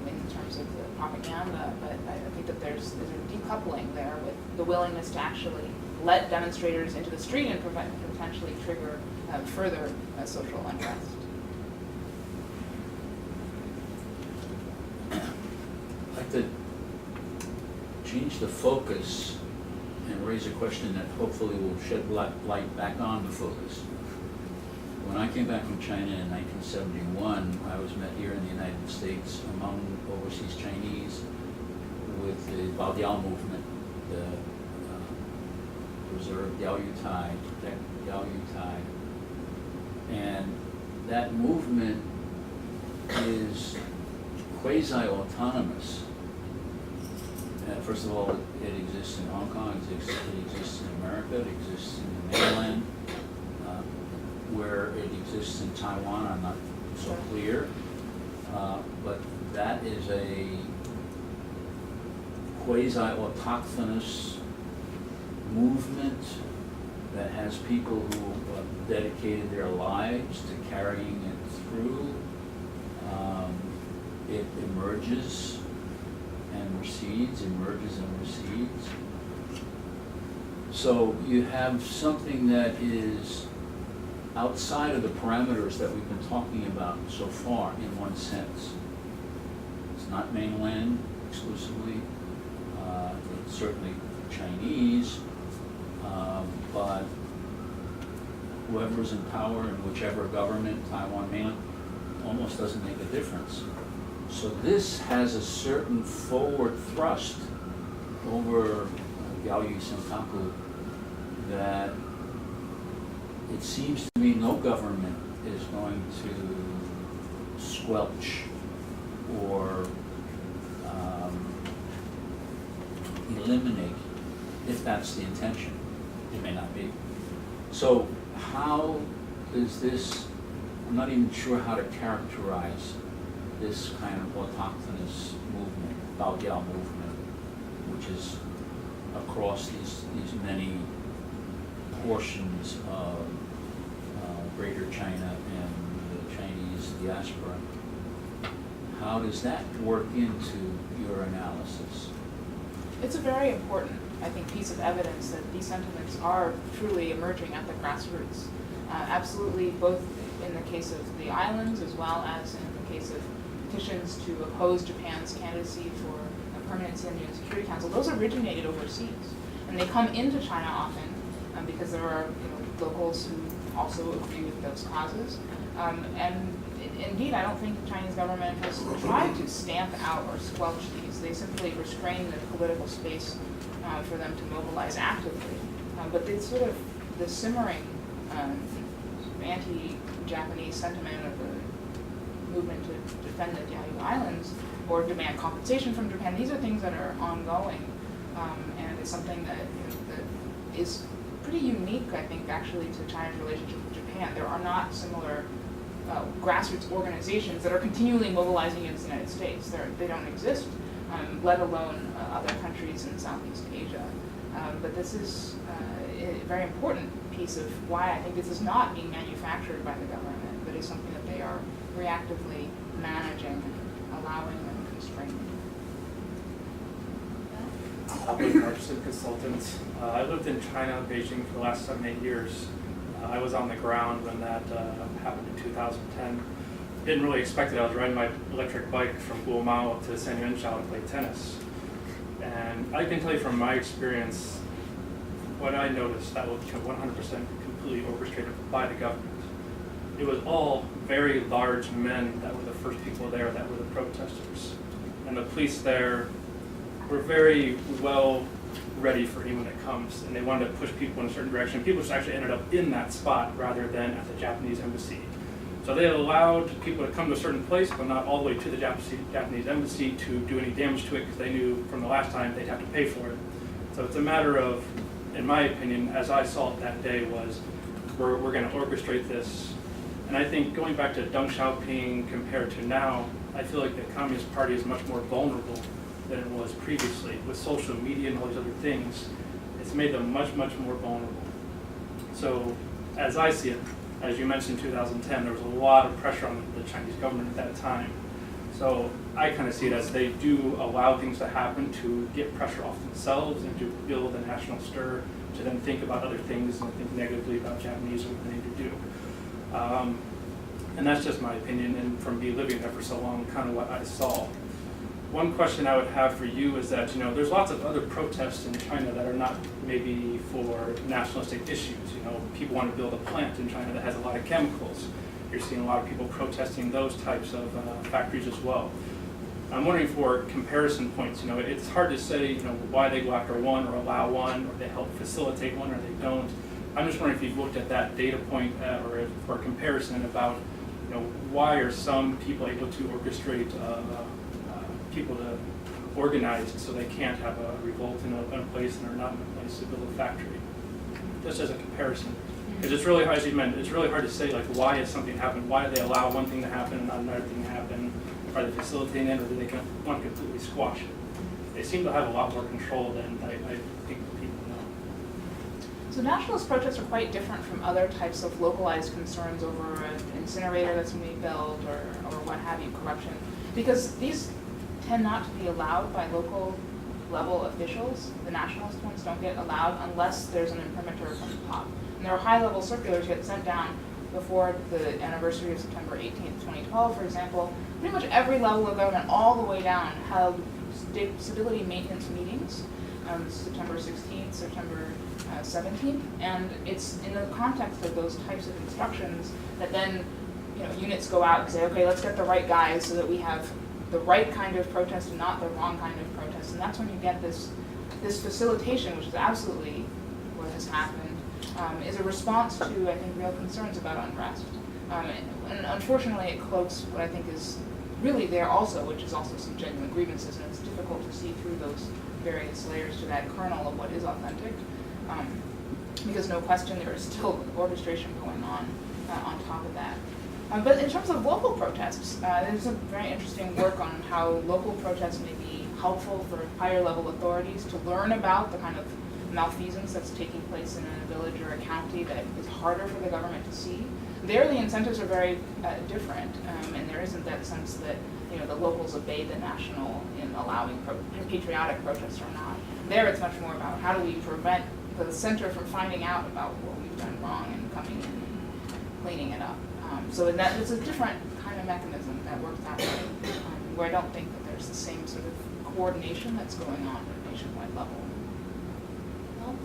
Speaker 2: in terms of the propaganda, but I think that there's a decoupling there with the willingness to actually let demonstrators into the street and potentially trigger further social unrest.
Speaker 4: I'd like to change the focus and raise a question that hopefully will shed light back on the focus. When I came back from China in 1971, I was met here in the United States among overseas Chinese with the Baodiao movement, the preserve Diaoyutai, protect Diaoyutai. And that movement is quasi-autonomous. First of all, it exists in Hong Kong, it exists in America, it exists in the mainland. Where it exists in Taiwan, I'm not so clear. But that is a quasi-autochthonous movement that has people who have dedicated their lives to carrying it through. It emerges and recedes, emerges and recedes. So you have something that is outside of the parameters that we've been talking about so far, in one sense. It's not mainland exclusively, it's certainly Chinese, but whoever's in power in whichever government, Taiwan, mainland, almost doesn't make a difference. So this has a certain forward thrust over Gaoyu Senkaku that it seems to me no government is going to squelch or eliminate, if that's the intention. It may not be. So how is this, I'm not even sure how to characterize this kind of autochthonous movement, Baodiao movement, which is across these many portions of Greater China and the Chinese diaspora. How does that work into your analysis?
Speaker 2: It's a very important, I think, piece of evidence that these sentiments are truly emerging at the grassroots. Absolutely, both in the case of the islands as well as in the case of petitions to oppose Japan's candidacy for a permanency in the UN Security Council. Those originated overseas, and they come into China often because there are locals who also agree with those causes. And indeed, I don't think the Chinese government has tried to stamp out or squelch these. They simply restrain the political space for them to mobilize actively. But it's sort of the simmering anti-Japanese sentiment of the movement to defend the Diaoyu Islands or demand compensation from Japan. These are things that are ongoing, and it's something that that is pretty unique, I think, actually, to China's relationship with Japan. There are not similar grassroots organizations that are continually mobilizing against the United States. They don't exist, let alone other countries in Southeast Asia. But this is a very important piece of why I think this is not being manufactured by the government, but is something that they are reactively managing, allowing, and constraining.
Speaker 12: Public marketing consultant. I lived in China, Beijing, for the last 7-8 years. I was on the ground when that happened in 2010. Didn't really expect it. I was riding my electric bike from Guomao to San Yuanshao to play tennis. And I can tell you from my experience, what I noticed, that was 100% completely orchestrated by the government. It was all very large men that were the first people there that were the protesters. And the police there were very well ready for anyone that comes, and they wanted to push people in a certain direction. People just actually ended up in that spot rather than at the Japanese embassy. So they allowed people to come to a certain place, but not all the way to the Japanese embassy to do any damage to it, because they knew from the last time they'd have to pay for it. So it's a matter of in my opinion, as I saw it that day, was we're going to orchestrate this. And I think going back to Deng Xiaoping compared to now, I feel like the Communist Party is much more vulnerable than it was previously. With social media and all these other things, it's made them much, much more vulnerable. So as I see it, as you mentioned in 2010, there was a lot of pressure on the Chinese government at that time. So I kind of see it as they do allow things to happen to get pressure off themselves and to build a national stir, to then think about other things and think negatively about Japanese and what they need to do. And that's just my opinion, and from me living there for so long, kind of what I saw. One question I would have for you is that, there's lots of other protests in China that are not maybe for nationalistic issues. People want to build a plant in China that has a lot of chemicals. You're seeing a lot of people protesting those types of factories as well. I'm wondering for comparison points, it's hard to say, why they go after one or allow one, or they help facilitate one or they don't. I'm just wondering if you've looked at that data point or for comparison about, why are some people able to orchestrate people to organize so they can't have a revolt in a place and are not in a place to build a factory? Just as a comparison. Because it's really hard, as you mentioned, it's really hard to say, like, why has something happened? Why do they allow one thing to happen and not another thing to happen? Are they facilitating it, or do they want to completely squash it? They seem to have a lot more control than I think people know.
Speaker 2: So nationalist protests are quite different from other types of localized concerns over an incinerator that's going to be built or what have you, corruption, because these tend not to be allowed by local level officials. The nationalist ones don't get allowed unless there's an imprimatur from the top. And there are high-level circulars get sent down before the anniversary of September 18th, 2012, for example. Pretty much every level of government, all the way down, held stability maintenance meetings. September 16th, September 17th, and it's in the context of those types of instructions that then units go out and say, okay, let's get the right guys so that we have the right kind of protest and not the wrong kind of protest. And that's when you get this facilitation, which is absolutely what has happened, is a response to, I think, real concerns about unrest. And unfortunately, it cloaks what I think is really there also, which is also some genuine grievances, and it's difficult to see through those various layers to that kernel of what is authentic. Because no question there is still orchestration going on top of that. But in terms of local protests, there's some very interesting work on how local protests may be helpful for higher level authorities to learn about the kind of malfeasance that's taking place in a village or a county that is harder for the government to see. There the incentives are very different, and there isn't that sense that the locals obey the national in allowing patriotic protests or not. There it's much more about how do we prevent the center from finding out about what we've done wrong and coming in and cleaning it up. So it's a different kind of mechanism that works that way, where I don't think that there's the same sort of coordination that's going on at a nationwide level. Well,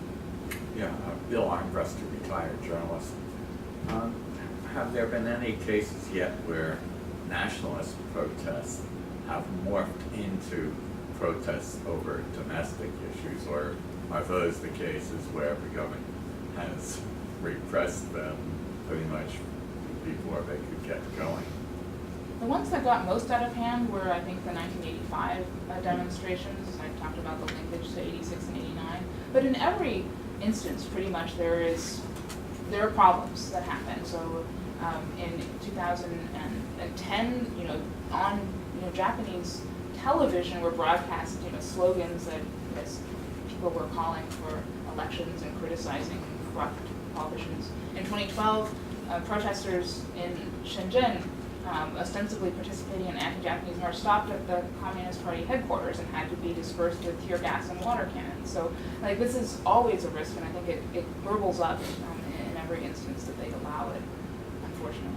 Speaker 13: Yeah, Bill Armbrust, a retired journalist. Have there been any cases yet where nationalist protests have morphed into protests over domestic issues, or are those the cases where the government has repressed them pretty much before they could get going?
Speaker 2: The ones that got most out of hand were, I think, the 1985 demonstrations. I talked about the linkage to 86 and 89. But in every instance, pretty much, there are problems that happen. So in 2010, on Japanese television were broadcast slogans that people were calling for elections and criticizing corrupt politicians. In 2012, protesters in Shenzhen, ostensibly participating in an anti-Japanese march, stopped at the Communist Party headquarters and had to be dispersed with tear gas and water cannons. So, this is always a risk, and I think it burbles up in every instance that they allow it, unfortunately.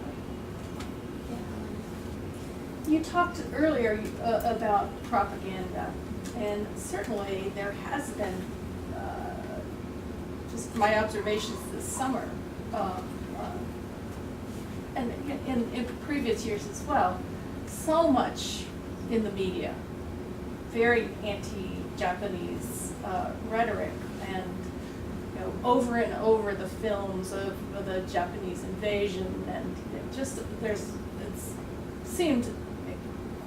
Speaker 3: You talked earlier about propaganda, and certainly there has been, just my observations this summer, and in previous years as well, so much in the media, very anti-Japanese rhetoric, and over and over the films of the Japanese invasion, and it seemed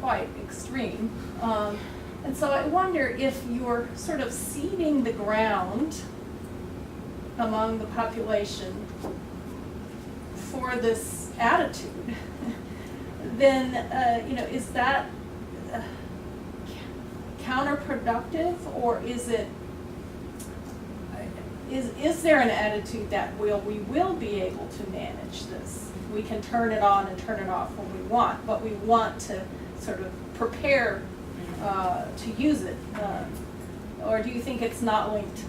Speaker 3: quite extreme. And so I wonder if you're sort of seeding the ground
Speaker 14: among the population for this attitude, then, is that counterproductive, or is it, is there an attitude that we will be able to manage this? We can turn it on and turn it off when we want, but we want to sort of prepare to use it, or do you think it's not linked?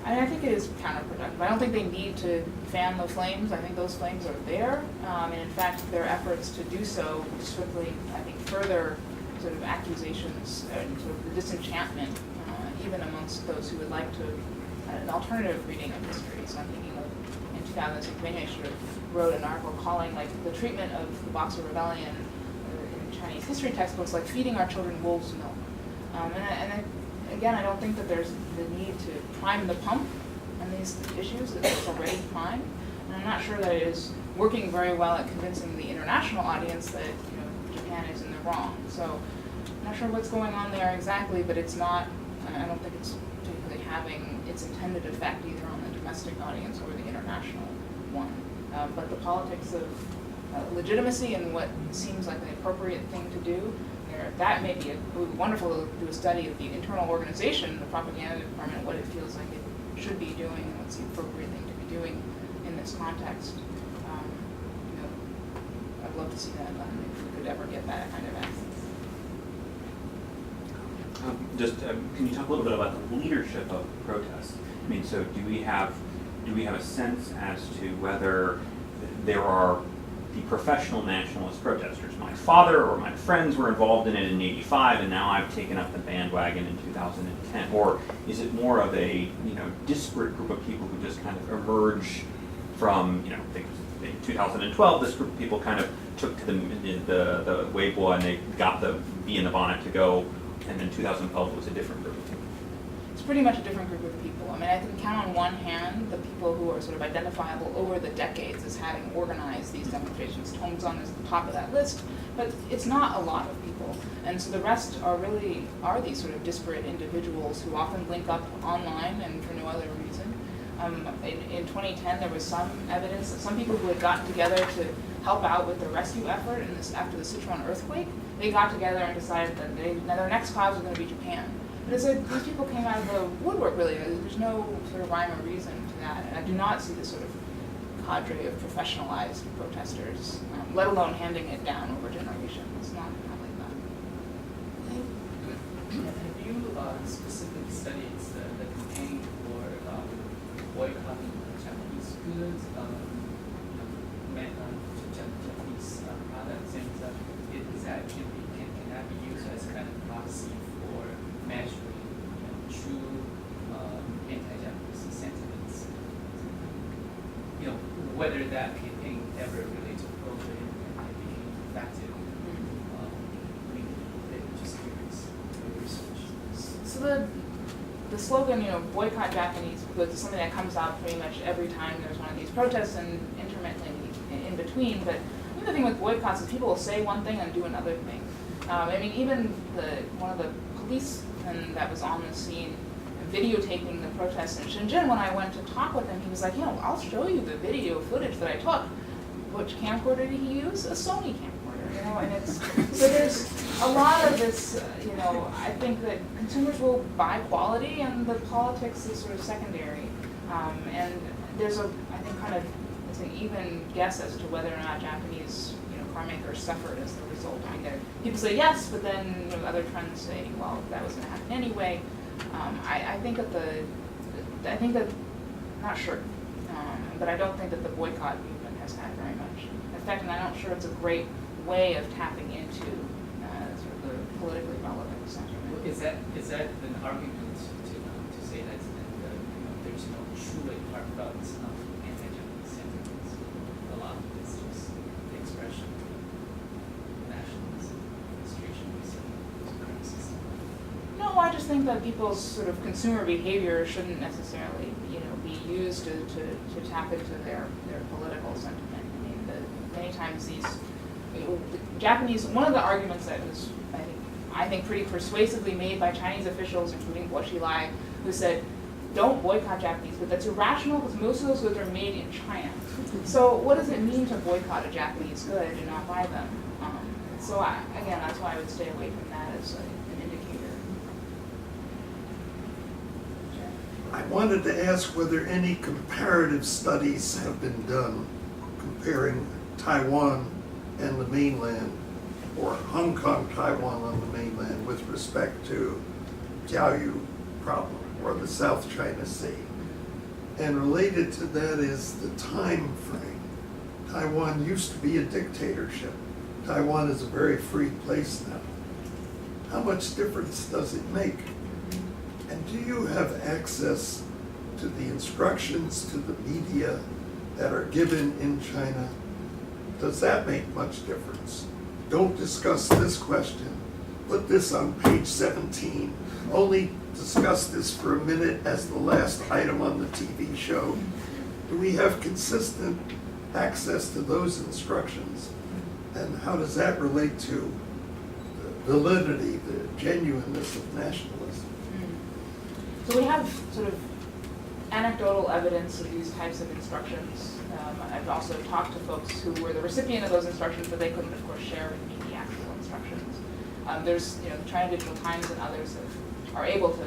Speaker 2: I think it is counterproductive. I don't think they need to fan the flames. I think those flames are there, and in fact, their efforts to do so strictly, I think, further sort of accusations and sort of the disenchantment, even amongst those who would like to an alternative reading of history. So I'm thinking of in 2006, maybe I should have wrote an article calling like the treatment of the Boxer Rebellion in Chinese history textbooks like feeding our children wolves' milk. Again, I don't think that there's the need to prime the pump on these issues that it's already primed, and I'm not sure that it is working very well at convincing the international audience that Japan is in the wrong. So I'm not sure what's going on there exactly, but it's not. I don't think it's particularly having its intended effect either on the domestic audience or the international one. But the politics of legitimacy and what seems like the appropriate thing to do. That may be wonderful to do a study of the internal organization, the propaganda department, what it feels like it should be doing, and what's the appropriate thing to be doing in this context. I'd love to see that done if we could ever get that kind of access.
Speaker 5: Can you talk a little bit about the leadership of the protests? I mean, so do we have a sense as to whether there are the professional nationalist protesters? My father or my friends were involved in it in '85, and now I've taken up the bandwagon in 2010. Or is it more of a disparate group of people who just kind of emerge from in 2012? This group of people kind of took to the Weibo and they got the bee in the bonnet to go, and then 2012 it was a different group of people.
Speaker 2: It's pretty much a different group of people. I mean, I can count on one hand the people who are sort of identifiable over the decades as having organized these demonstrations. Tongzheng on is the top of that list, but it's not a lot of people. And so the rest are these sort of disparate individuals who often link up online and for no other reason. In 2010, there was some evidence that some people who had gotten together to help out with the rescue effort after the Sichuan earthquake, they got together and decided that their next cause was going to be Japan. These people came out of the woodwork, really. There's no sort of rhyme or reason to that. And I do not see this sort of cadre of professionalized protesters, let alone handing it down over generations. It's not like that.
Speaker 15: Have you specific studies the campaign for boycotting Japanese goods, Japanese products, and is that can that be used as kind of proxy for measuring true anti-Japanese sentiments? Whether that campaign ever really took over and became effective. Just curious your research.
Speaker 2: So the slogan, boycott Japanese goods, is something that comes out pretty much every time there's one of these protests and intermittently in between. But the thing with boycotts is people will say one thing and do another thing. Even one of the policemen that was on the scene videotaping the protests in Shenzhen, when I went to talk with him, he was like, I'll show you the video footage that I took. Which camcorder did he use? A Sony camcorder, and so there's a lot of this, I think that consumers will buy quality and the politics is sort of secondary. And there's I think kind of, it's an even guess as to whether or not Japanese, car makers suffered as the result. I mean, people say yes, but then other trends say, well, that was going to happen anyway. I think that, not sure, but I don't think that the boycott movement has had very much effect, and I'm not sure it's a great way of tapping into sort of the politically relevant sentiment.
Speaker 15: Well, is that an argument to say that there's no truly heartfelt anti-Japanese sentiments? A lot of it's just the expression of nationalism, frustration with crisis.
Speaker 2: No, I just think that people's sort of consumer behavior shouldn't necessarily, be used to tap into their political sentiment. I mean, many times the Japanese, one of the arguments that was, I think, pretty persuasively made by Chinese officials, including Guo Xilai, who said, don't boycott Japanese goods. That's irrational because most of those goods are made in China. So what does it mean to boycott a Japanese good and not buy them? So again, that's why I would stay away from that as an indicator.
Speaker 7: I wanted to ask whether any comparative studies have been done comparing Taiwan and the mainland, or Hong Kong, Taiwan on the mainland with respect to Jiaoyu problem or the South China Sea. And related to that is the time frame. Taiwan used to be a dictatorship. Taiwan is a very free place now. How much difference does it make? And do you have access to the instructions to the media that are given in China? Does that make much difference? Don't discuss this question. Put this on page 17. Only discuss this for a minute as the last item on the TV show. Do we have consistent access to those instructions? And how does that relate to the validity, the genuineness of nationalism?
Speaker 2: So we have sort of anecdotal evidence of these types of instructions. I've also talked to folks who were the recipient of those instructions, but they couldn't, of course, share with me the actual instructions. There's, the China Digital Times and others that are able to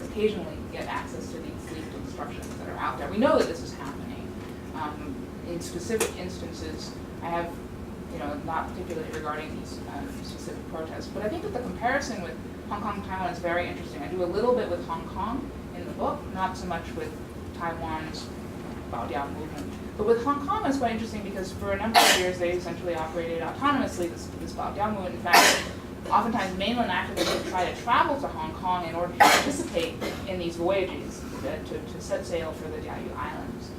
Speaker 2: occasionally get access to these leaked instructions that are out there. We know that this is happening. In specific instances, I have, not particularly regarding these specific protests, but I think that the comparison with Hong Kong, Taiwan is very interesting. I do a little bit with Hong Kong in the book, not so much with Taiwan's Baodiao movement. But with Hong Kong, it's quite interesting because for a number of years, they essentially operated autonomously, this Baodiao movement. In fact, oftentimes mainland activists would try to travel to Hong Kong in order to participate in these voyages to set sail for the Diaoyu Islands.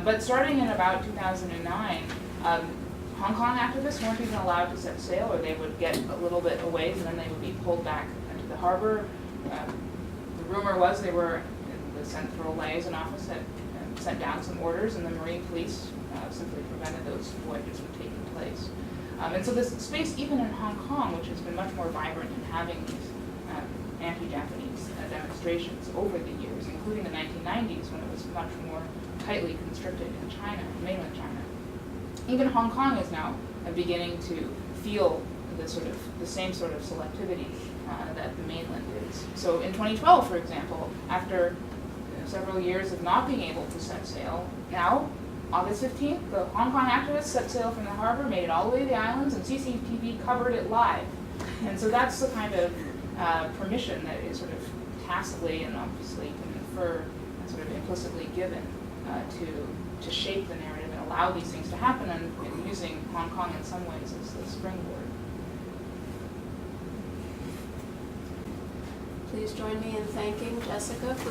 Speaker 2: But starting in about 2009, Hong Kong activists weren't even allowed to set sail, or they would get a little bit away and then they would be pulled back into the harbor. The rumor was they were, the Central Liaison Office had sent down some orders, and the Marine Police simply prevented those voyages from taking place. And so this space, even in Hong Kong, which has been much more vibrant in having these anti-Japanese demonstrations over the years, including the 1990s when it was much more tightly constricted in China, mainland China. Even Hong Kong is now beginning to feel the same sort of selectivity that the mainland is. So in 2012, for example, after several years of not being able to set sail, now, August 15th, the Hong Kong activists set sail from the harbor, made it all the way to the islands, and CCTV covered it live. And so that's the kind of permission that is sort of tacitly and obviously you can infer and sort of implicitly given to shape the narrative and allow these things to happen, and using Hong Kong in some ways as the springboard.
Speaker 1: Please join me in thanking Jessica for